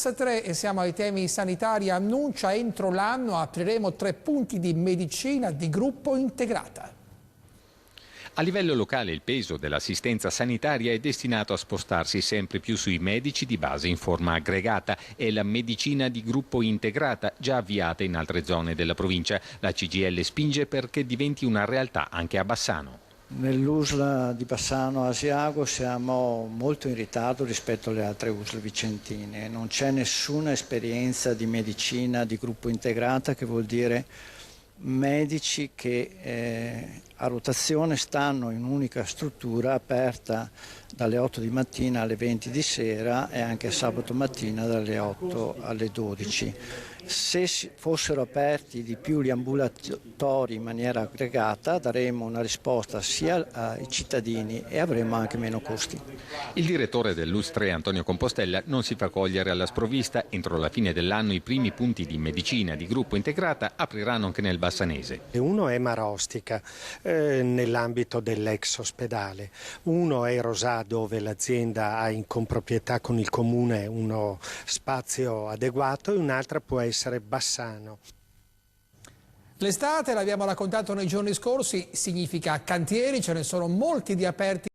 6:03 e siamo ai temi sanitari. Annuncia entro l'anno apriremo 3 punti di medicina di gruppo integrata. A livello locale il peso dell'assistenza sanitaria è destinato a spostarsi sempre più sui medici di base in forma aggregata e la medicina di gruppo integrata già avviata in altre zone della provincia. La CGIL spinge perché diventi una realtà anche a Bassano. Nell'USL di Bassano Asiago siamo molto in ritardo rispetto alle altre USL vicentine. Non c'è nessuna esperienza di medicina di gruppo integrata, che vuol dire medici che a rotazione stanno in un'unica struttura aperta dalle 8 di mattina alle 20 di sera e anche sabato mattina dalle 8 alle 12. Se fossero aperti di più gli ambulatori in maniera aggregata daremmo una risposta sia ai cittadini e avremmo anche meno costi. Il direttore dell'US3 Antonio Compostella non si fa cogliere alla sprovvista. Entro la fine dell'anno i primi punti di medicina di gruppo integrata apriranno anche nel Bassanese. Uno è Marostica nell'ambito dell'ex ospedale, uno è Rosà dove l'azienda ha in comproprietà con il comune uno spazio adeguato e un'altra può essere Bassano. L'estate, l'abbiamo raccontato nei giorni scorsi, significa cantieri, ce ne sono molti di aperti